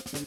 Good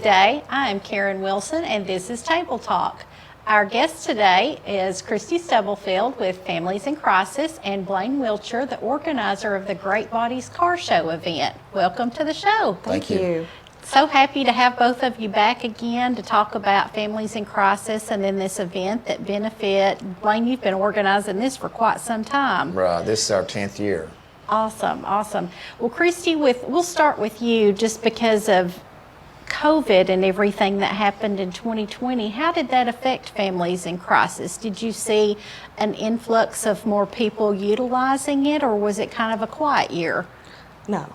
day, I am Karen Wilson and this is Table Talk. Our guest today is Christy Stubblefield with Families in Crisis and Blaine Wiltshire, the organizer of the Great Bodies Car Show event. Welcome to the show. Thank you. So happy to have both of you back again to talk about Families in Crisis and then this event that benefit. Blaine, you've been organizing this for quite some time. Right, this is our 10th year. Awesome, awesome. Well, Christy, we'll start with you just because of COVID and everything that happened in 2020. How did that affect Families in Crisis? Did you see an influx of more people utilizing it, or was it kind of a quiet year? No.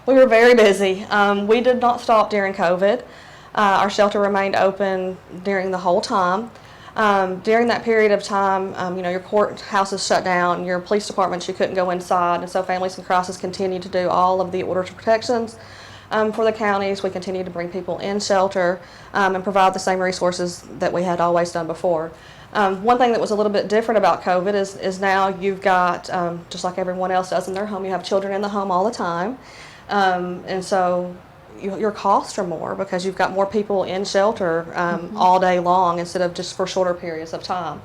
We were very busy. We did not stop during COVID. Our shelter remained open during the whole time. During that period of time, your courthouses shut down, your police departments, you couldn't go inside, and so Families in Crisis continued to do all of the orders of protections for the counties. We continue to bring people in shelter and provide the same resources that we had always done before. One thing that was a little bit different about COVID is now you've got, just like everyone else does in their home, you have children in the home all the time. And so your costs are more because you've got more people in shelter all day long instead of just for shorter periods of time.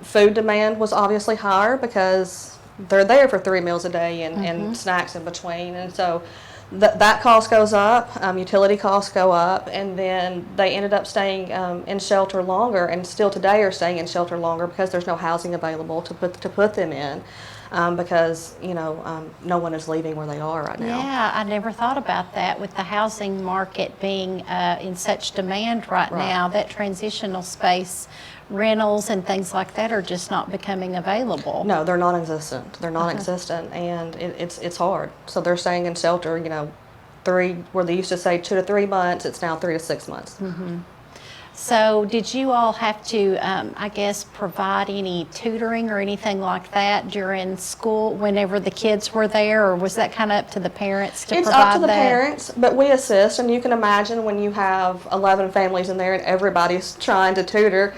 Food demand was obviously higher because they're there for 3 meals a day and snacks in between. And so that cost goes up, utility costs go up, and then they ended up staying in shelter longer, and still today are staying in shelter longer because there's no housing available to put them in. Because no one is leaving where they are right now. Yeah, I never thought about that with the housing market being in such demand right now. That transitional space rentals and things like that are just not becoming available. No, they're non-existent. They're non-existent, and it's hard. So they're staying in shelter. Where they used to say 2 to 3 months, it's now 3 to 6 months. So did you all have to, provide any tutoring or anything like that during school whenever the kids were there, or was that kind of up to the parents to provide that? It's up to the parents, but we assist, and you can imagine when you have 11 families in there and everybody's trying to tutor,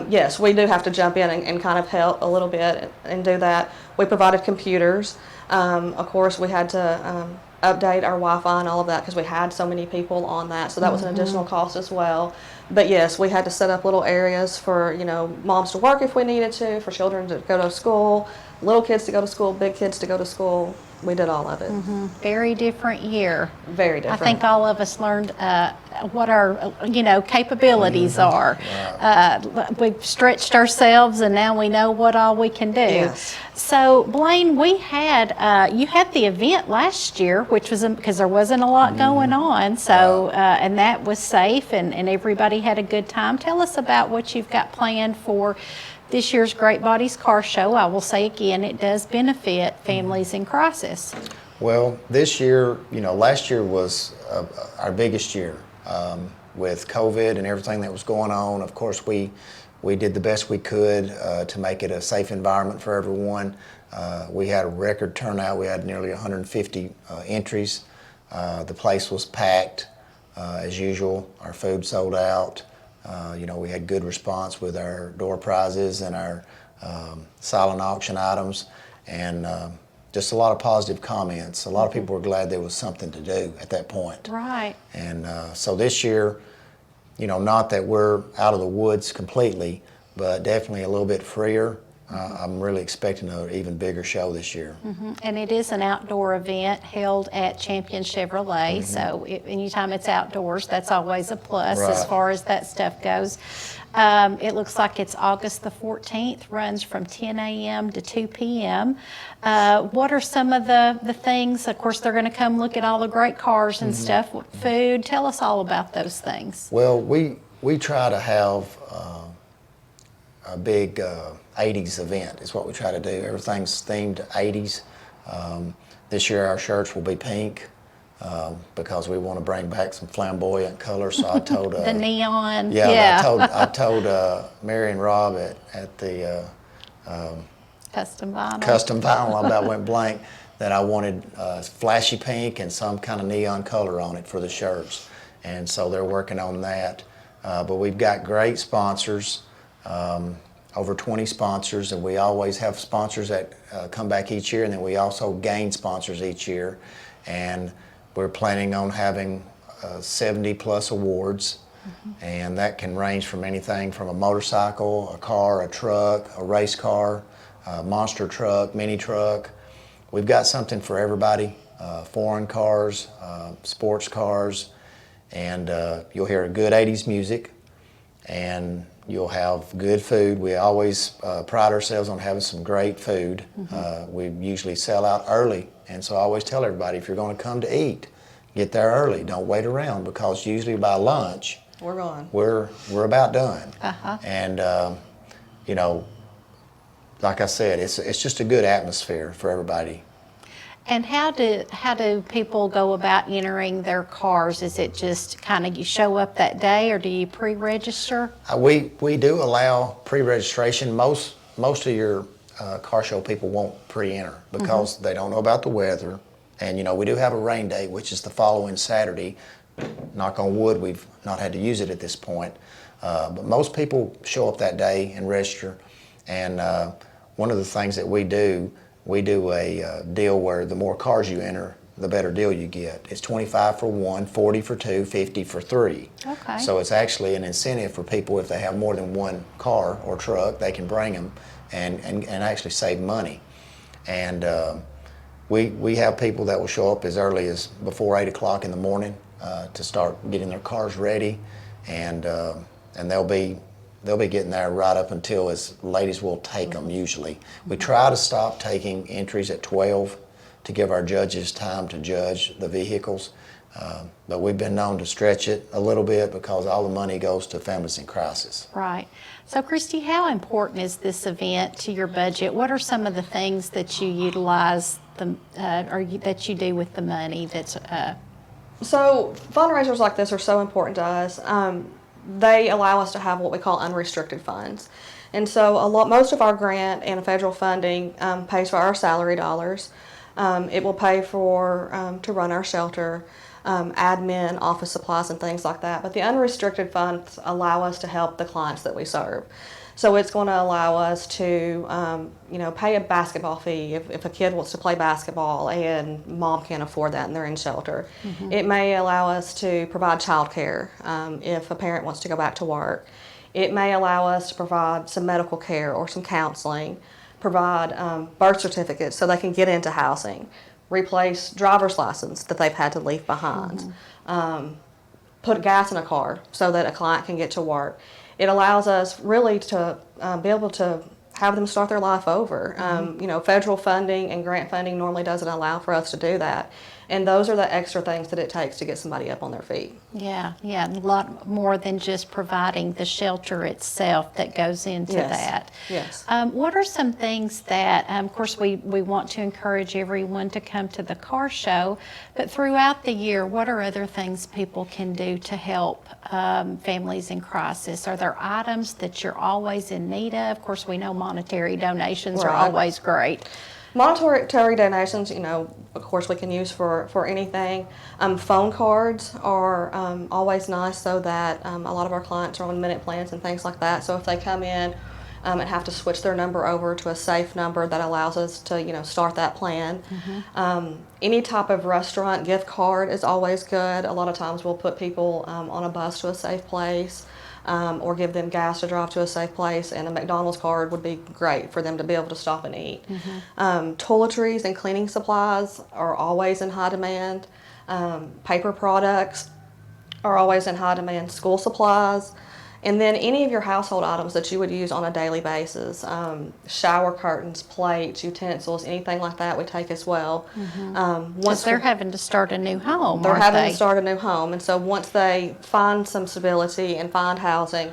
yes, we do have to jump in and kind of help a little bit and do that. We provided computers. Of course, we had to update our Wi-Fi and all of that because we had so many people on that, so that was an additional cost as well. But yes, we had to set up little areas for moms to work if we needed to, for children to go to school, little kids to go to school, big kids to go to school. We did all of it. Very different year. Very different. I think all of us learned what our capabilities are. We've stretched ourselves, and now we know what all we can do. Yes. So Blaine, we had you had the event last year, which was because there wasn't a lot going on. So and that was safe, and everybody had a good time. Tell us about what you've got planned for this year's Great Bodies Car Show. I will say again, it does benefit Families in Crisis. Well, this year, last year was our biggest year with COVID and everything that was going on. Of course, we did the best we could to make it a safe environment for everyone. We had a record turnout. We had nearly 150 entries. The place was packed as usual. Our food sold out. We had good response with our door prizes and our silent auction items, and just a lot of positive comments. A lot of people were glad there was something to do at that point. Right. And so this year, not that we're out of the woods completely, but definitely a little bit freer. I'm really expecting an even bigger show this year. And it is an outdoor event held at Champion Chevrolet, so anytime it's outdoors, that's always a plus as far as that stuff goes. It looks like it's August the 14th, runs from 10 a.m. to 2 p.m. What are some of the things? Of course, they're going to come look at all the great cars and stuff, food. Tell us all about those things. Well, we try to have a big 80s event is what we try to do. Everything's themed 80s. This year our shirts will be pink. because we want to bring back some flamboyant colors. So I told The neon. yeah, I told Mary and Rob at the Custom vinyl. Custom Vinyl, I about went blank, that I wanted flashy pink and some kind of neon color on it for the shirts. And so they're working on that. But we've got great sponsors, over 20 sponsors, and we always have sponsors that come back each year, and then we also gain sponsors each year. And we're planning on having 70 plus awards, and that can range from anything from a motorcycle, a car, a truck, a race car, a monster truck, mini truck. We've got something for everybody, foreign cars, sports cars, and you'll hear good 80s music, and you'll have good food. We always pride ourselves on having some great food. We usually sell out early, and so I always tell everybody, if you're going to come to eat, get there early. Don't wait around, because usually by lunch, We're gone. we're about done. And you know, like I said, it's just a good atmosphere for everybody. And how do people go about entering their cars? Is it just kind of you show up that day, or do you pre-register? We do allow pre-registration. Most of your car show people won't pre-enter because they don't know about the weather. And you know, we do have a rain date, which is the following Saturday. Knock on wood, we've not had to use it at this point. But most people show up that day and register. And one of the things that we do a deal where the more cars you enter, the better deal you get. It's 25 for one, 40 for two, 50 for three. Okay. So it's actually an incentive for people. If they have more than one car or truck, they can bring them and actually save money. And we have people that will show up as early as before 8 o'clock in the morning to start getting their cars ready, and they'll be getting there right up until as late as we'll take them usually. We try to stop taking entries at 12 to give our judges time to judge the vehicles, but we've been known to stretch it a little bit because all the money goes to families in crisis. Right. So, Christy, how important is this event to your budget? What are some of the things that you utilize that you do with the money that's... So fundraisers like this are so important to us. They allow us to have what we call unrestricted funds. And so most of our grant and federal funding pays for our salary dollars. It will pay for to run our shelter, admin, office supplies, and things like that. But the unrestricted funds allow us to help the clients that we serve. So it's going to allow us to, pay a basketball fee if a kid wants to play basketball and mom can't afford that and they're in shelter. It may allow us to provide childcare if a parent wants to go back to work. It may allow us to provide some medical care or some counseling, provide birth certificates so they can get into housing, replace driver's license that they've had to leave behind, put gas in a car so that a client can get to work. It allows us really to be able to have them start their life over. Federal funding and grant funding normally doesn't allow for us to do that. And those are the extra things that it takes to get somebody up on their feet. Yeah, a lot more than just providing the shelter itself that goes into that. Yes. What are some things that, of course, we want to encourage everyone to come to the car show, but throughout the year, what are other things people can do to help families in crisis? Are there items that you're always in need of? Of course, we know monetary donations are always great. Monetary donations, of course, we can use for anything. Phone cards are always nice, so that a lot of our clients are on minute plans and things like that. So if they come in and have to switch their number over to a safe number, that allows us to, start that plan. Any type of restaurant gift card is always good. A lot of times we'll put people on a bus to a safe place. Or give them gas to drive to a safe place, and a McDonald's card would be great for them to be able to stop and eat. Toiletries and cleaning supplies are always in high demand. Paper products are always in high demand. School supplies. And then any of your household items that you would use on a daily basis, shower curtains, plates, utensils, anything like that we take as well. Once they're having to start a new home, They're having to start a new home. And so once they find some stability and find housing,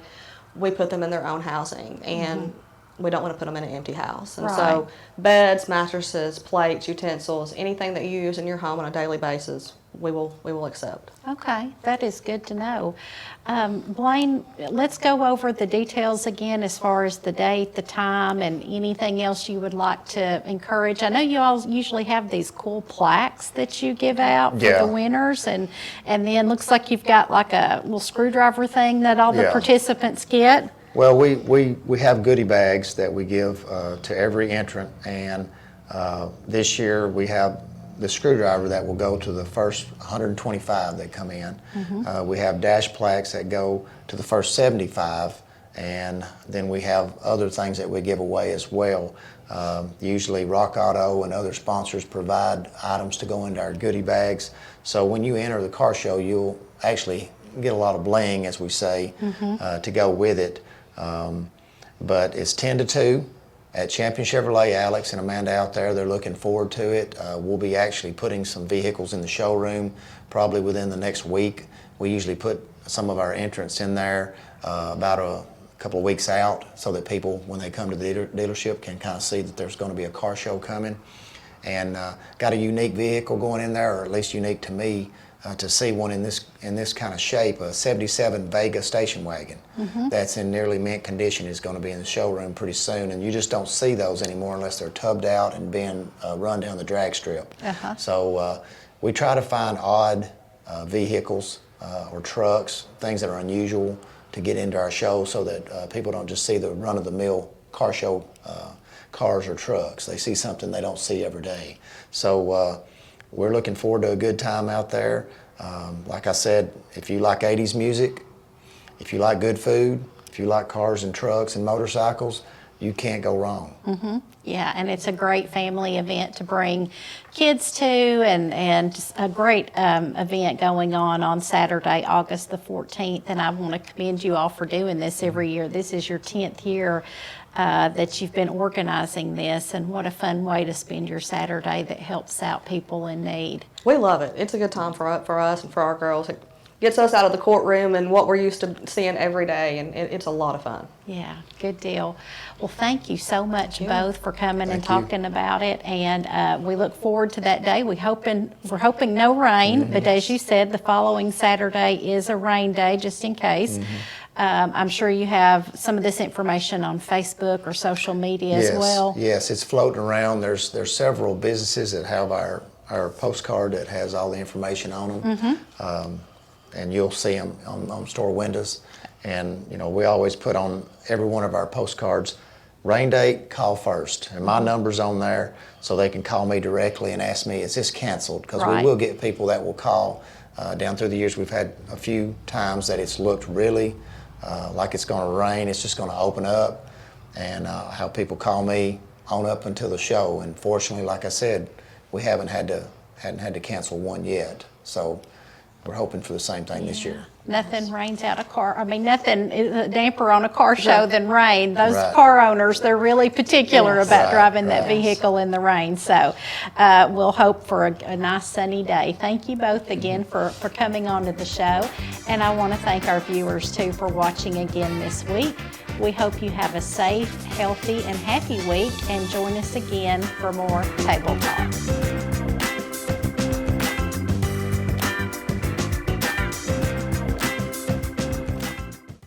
we put them in their own housing. And we don't want to put them in an empty house. And so beds, mattresses, plates, utensils, anything that you use in your home on a daily basis, we will accept. Okay, that is good to know. Blaine, let's go over the details again as far as the date, the time, and anything else you would like to encourage. I know you all usually have these cool plaques that you give out for Yeah. the winners, and then looks like you've got like a little screwdriver thing that all the Yeah. participants get. Well, we have goodie bags that we give to every entrant, and this year we have the screwdriver that will go to the first 125 that come in. We have dash plaques that go to the first 75, and then we have other things that we give away as well. Usually Rock Auto and other sponsors provide items to go into our goodie bags. So when you enter the car show, you'll actually get a lot of bling, as we say, to go with it. But it's 10 to 2 at Champion Chevrolet. Alex and Amanda out there, they're looking forward to it. We'll be actually putting some vehicles in the showroom probably within the next week. We usually put some of our entrants in there about a couple of weeks out, so that people, when they come to the dealership, can kind of see that there's going to be a car show coming. And got a unique vehicle going in there, or at least unique to me, to see one in this kind of shape. A 77 Vega station wagon that's in nearly mint condition is going to be in the showroom pretty soon, and you just don't see those anymore unless they're tubbed out and being run down the drag strip. So we try to find odd vehicles or trucks, things that are unusual, to get into our show, so that people don't just see the run-of-the-mill car show cars or trucks. They see something they don't see every day. So we're looking forward to a good time out there. Like I said, if you like 80s music, if you like good food, if you like cars and trucks and motorcycles, you can't go wrong. Yeah, and it's a great family event to bring kids to, and just a great event going on Saturday, August the 14th. And I want to commend you all for doing this every year. This is your 10th year that you've been organizing this, and what a fun way to spend your Saturday that helps out people in need. We love it. It's a good time for us and for our girls. It gets us out of the courtroom and what we're used to seeing every day, and it's a lot of fun. Yeah, good deal. Well, thank you so much both for coming and Thank you. talking about it, and we look forward to that day. We're hoping no rain, but as you said, the following Saturday is a rain day, just in case. I'm sure you have some of this information on Facebook or social media as well. Yes, it's floating around. There's several businesses that have our postcard that has all the information on them. And you'll see them on store windows. And you know, we always put on every one of our postcards, rain date, call first. And my number's on there, so they can call me directly and ask me, is this canceled? Because Right. we will get people that will call. Down through the years, we've had a few times that it's looked really like it's going to rain, it's just going to open up, and how people call me on up until the show. And fortunately, like I said, we hadn't had to cancel one yet. So we're hoping for the same thing this year. Nothing rains out a car. I mean, nothing is a damper on a car show than rain. Those Right. car owners, they're really particular Yes. about Right, driving that right. vehicle in the rain. So we'll hope for a nice sunny day. Thank you both again for coming on to the show. And I want to thank our viewers too for watching again this week. We hope you have a safe, healthy, and happy week, and join us again for more Table Talk.